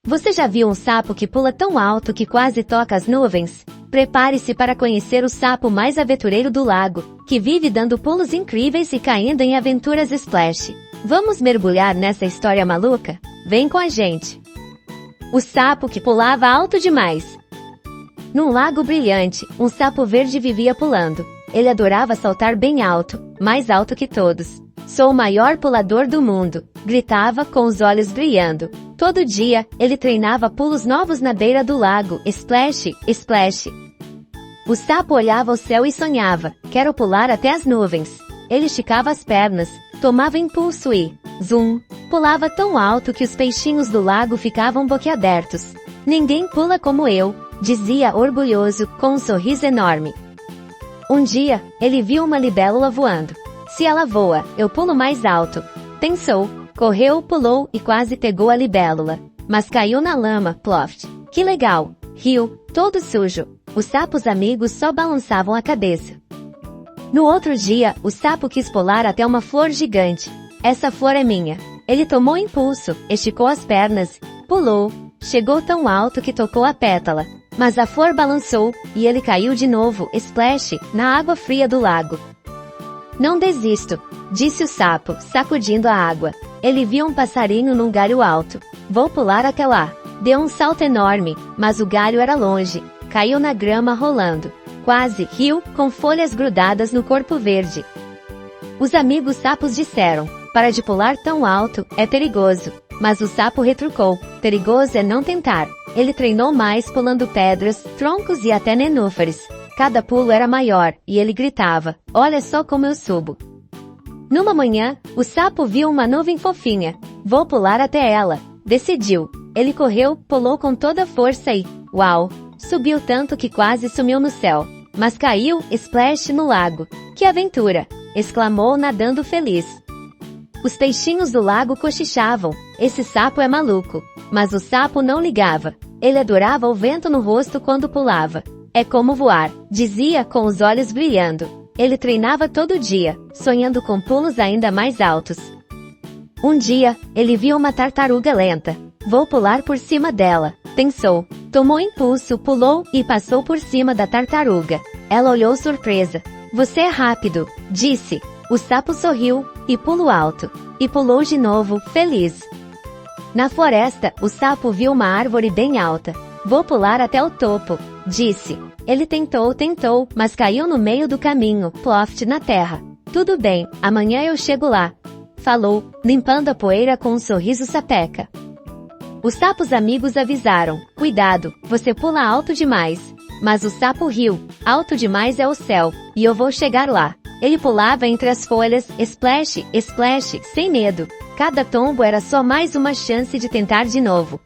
Você já viu um sapo que pula tão alto que quase toca as nuvens? Prepare-se para conhecer o sapo mais aventureiro do lago, que vive dando pulos incríveis e caindo em aventuras splash. Vamos mergulhar nessa história maluca? Vem com a gente! O sapo que pulava alto demais. Num lago brilhante, um sapo verde vivia pulando. Ele adorava saltar bem alto, mais alto que todos. Sou o maior pulador do mundo, gritava com os olhos brilhando. Todo dia, ele treinava pulos novos na beira do lago, splash, splash. O sapo olhava o céu e sonhava, quero pular até as nuvens. Ele esticava as pernas, tomava impulso e, zum, pulava tão alto que os peixinhos do lago ficavam boquiabertos. Ninguém pula como eu, dizia orgulhoso, com um sorriso enorme. Um dia, ele viu uma libélula voando. Se ela voa, eu pulo mais alto. Pensou, correu, pulou e quase pegou a libélula. Mas caiu na lama, ploft. Que legal! Riu, todo sujo. Os sapos amigos só balançavam a cabeça. No outro dia, o sapo quis pular até uma flor gigante. Essa flor é minha. Ele tomou impulso, esticou as pernas, pulou, chegou tão alto que tocou a pétala. Mas a flor balançou, e ele caiu de novo, splash, na água fria do lago. Não desisto, disse o sapo, sacudindo a água. Ele viu um passarinho num galho alto. Vou pular até lá. Deu um salto enorme, mas o galho era longe. Caiu na grama rolando. Quase riu, com folhas grudadas no corpo verde. Os amigos sapos disseram, para de pular tão alto, é perigoso. Mas o sapo retrucou, perigoso é não tentar. Ele treinou mais pulando pedras, troncos e até nenúfares. Cada pulo era maior, e ele gritava, olha só como eu subo. Numa manhã, o sapo viu uma nuvem fofinha. Vou pular até ela. Decidiu. Ele correu, pulou com toda a força e, uau, subiu tanto que quase sumiu no céu. Mas caiu, splash, no lago. Que aventura! Exclamou nadando feliz. Os peixinhos do lago cochichavam. Esse sapo é maluco. Mas o sapo não ligava. Ele adorava o vento no rosto quando pulava. É como voar, dizia com os olhos brilhando. Ele treinava todo dia, sonhando com pulos ainda mais altos. Um dia, ele viu uma tartaruga lenta. Vou pular por cima dela, pensou. Tomou impulso, pulou e passou por cima da tartaruga. Ela olhou surpresa. Você é rápido, disse. O sapo sorriu, e pulou alto. E pulou de novo, feliz. Na floresta, o sapo viu uma árvore bem alta. Vou pular até o topo, disse. Ele tentou, mas caiu no meio do caminho, ploft na terra. Tudo bem, amanhã eu chego lá. Falou, limpando a poeira com um sorriso sapeca. Os sapos amigos avisaram, cuidado, você pula alto demais. Mas o sapo riu, alto demais é o céu, e eu vou chegar lá. Ele pulava entre as folhas, splash, splash, sem medo. Cada tombo era só mais uma chance de tentar de novo.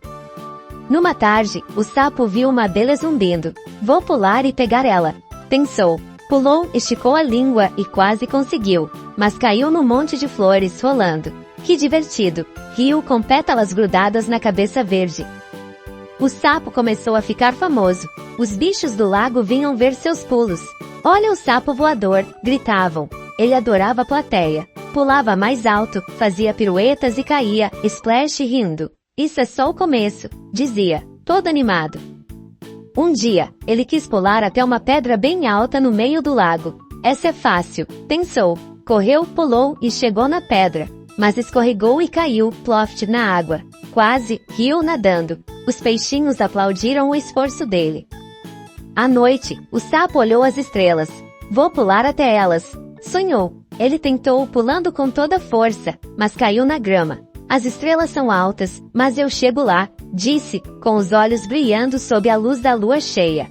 Numa tarde, o sapo viu uma abelha zumbindo. Vou pular e pegar ela. Pensou. Pulou, esticou a língua e quase conseguiu. Mas caiu num monte de flores rolando. Que divertido. Riu com pétalas grudadas na cabeça verde. O sapo começou a ficar famoso. Os bichos do lago vinham ver seus pulos. Olha o sapo voador, gritavam. Ele adorava a plateia. Pulava mais alto, fazia piruetas e caía, splash rindo. Isso é só o começo, dizia, todo animado. Um dia, ele quis pular até uma pedra bem alta no meio do lago. Essa é fácil, pensou. Correu, pulou e chegou na pedra. Mas escorregou e caiu, ploft, na água. Quase, riu nadando. Os peixinhos aplaudiram o esforço dele. À noite, o sapo olhou as estrelas. Vou pular até elas. Sonhou. Ele tentou, pulando com toda a força, mas caiu na grama. As estrelas são altas, mas eu chego lá, disse, com os olhos brilhando sob a luz da lua cheia.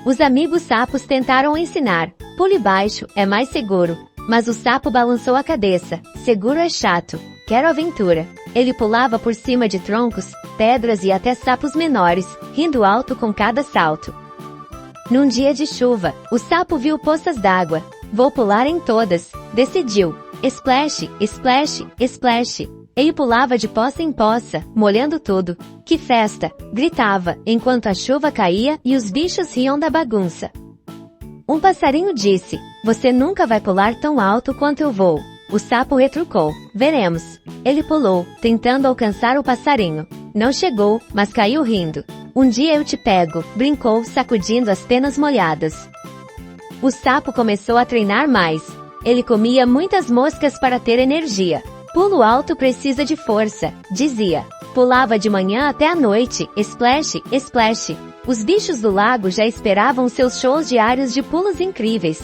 Os amigos sapos tentaram ensinar. Pule baixo, é mais seguro. Mas o sapo balançou a cabeça. Seguro é chato. Quero aventura. Ele pulava por cima de troncos, pedras e até sapos menores, rindo alto com cada salto. Num dia de chuva, o sapo viu poças d'água. Vou pular em todas, decidiu. Splash, splash, splash. Ele pulava de poça em poça, molhando tudo. Que festa! Gritava, enquanto a chuva caía e os bichos riam da bagunça. Um passarinho disse, você nunca vai pular tão alto quanto eu vou. O sapo retrucou, veremos. Ele pulou, tentando alcançar o passarinho. Não chegou, mas caiu rindo. Um dia eu te pego, brincou, sacudindo as penas molhadas. O sapo começou a treinar mais. Ele comia muitas moscas para ter energia. Pulo alto precisa de força, dizia. Pulava de manhã até a noite, splash, splash. Os bichos do lago já esperavam seus shows diários de pulos incríveis.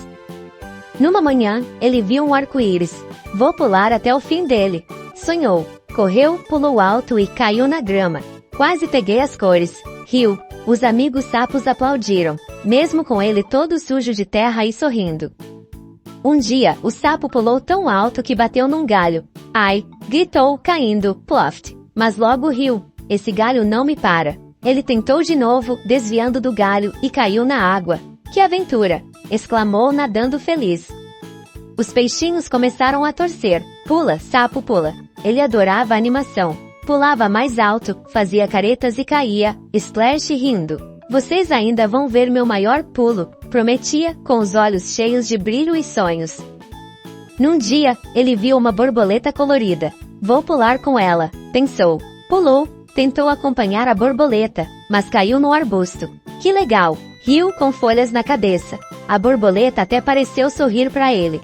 Numa manhã, ele viu um arco-íris. Vou pular até o fim dele. Sonhou. Correu, pulou alto e caiu na grama. Quase peguei as cores. Riu. Os amigos sapos aplaudiram, mesmo com ele todo sujo de terra e sorrindo. Um dia, o sapo pulou tão alto que bateu num galho. Ai! Gritou, caindo, ploft. Mas logo riu. Esse galho não me para. Ele tentou de novo, desviando do galho, e caiu na água. Que aventura! Exclamou nadando feliz. Os peixinhos começaram a torcer. Pula, sapo, pula. Ele adorava a animação. Pulava mais alto, fazia caretas e caía, splash rindo. Vocês ainda vão ver meu maior pulo, prometia, com os olhos cheios de brilho e sonhos. Num dia, ele viu uma borboleta colorida. Vou pular com ela, pensou. Pulou, tentou acompanhar a borboleta, mas caiu no arbusto. Que legal! Riu com folhas na cabeça. A borboleta até pareceu sorrir para ele.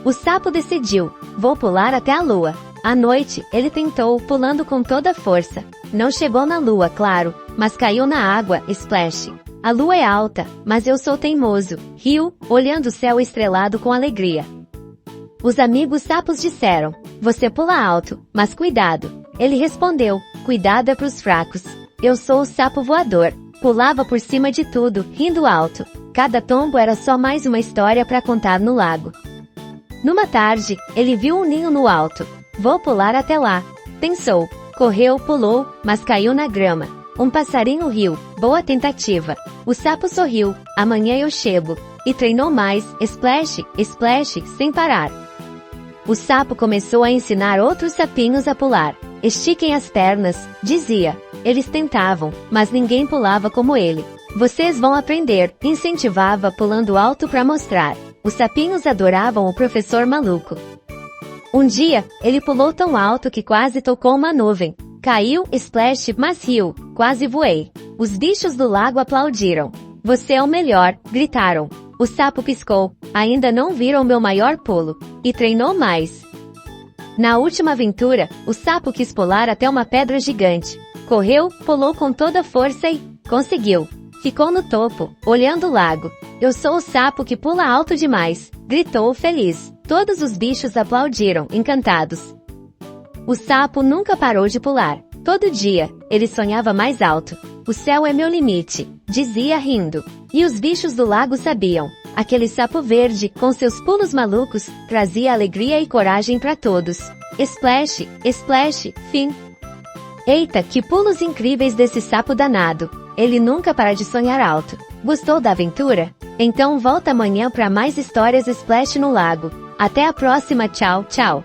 O sapo decidiu, vou pular até a lua. À noite, ele tentou, pulando com toda a força. Não chegou na lua, claro, mas caiu na água, splash. A lua é alta, mas eu sou teimoso, riu, olhando o céu estrelado com alegria. Os amigos sapos disseram, você pula alto, mas cuidado. Ele respondeu, cuidado é pros fracos. Eu sou o sapo voador. Pulava por cima de tudo, rindo alto. Cada tombo era só mais uma história para contar no lago. Numa tarde, ele viu um ninho no alto. Vou pular até lá. Pensou. Correu, pulou, mas caiu na grama. Um passarinho riu. Boa tentativa. O sapo sorriu. Amanhã eu chego. E treinou mais, splash, splash, sem parar. O sapo começou a ensinar outros sapinhos a pular. Estiquem as pernas, dizia. Eles tentavam, mas ninguém pulava como ele. Vocês vão aprender, incentivava pulando alto para mostrar. Os sapinhos adoravam o professor maluco. Um dia, ele pulou tão alto que quase tocou uma nuvem. Caiu, splash, mas riu. Quase voei. Os bichos do lago aplaudiram. Você é o melhor, gritaram. O sapo piscou. Ainda não viram meu maior pulo. E treinou mais. Na última aventura, o sapo quis pular até uma pedra gigante. Correu, pulou com toda a força e conseguiu. Ficou no topo, olhando o lago. Eu sou o sapo que pula alto demais, gritou feliz. Todos os bichos aplaudiram, encantados. O sapo nunca parou de pular. Todo dia, ele sonhava mais alto. O céu é meu limite, dizia rindo. E os bichos do lago sabiam. Aquele sapo verde, com seus pulos malucos, trazia alegria e coragem para todos. Splash, splash, fim. Eita, que pulos incríveis desse sapo danado. Ele nunca para de sonhar alto. Gostou da aventura? Então volta amanhã para mais histórias Splash no lago. Até a próxima, tchau, tchau.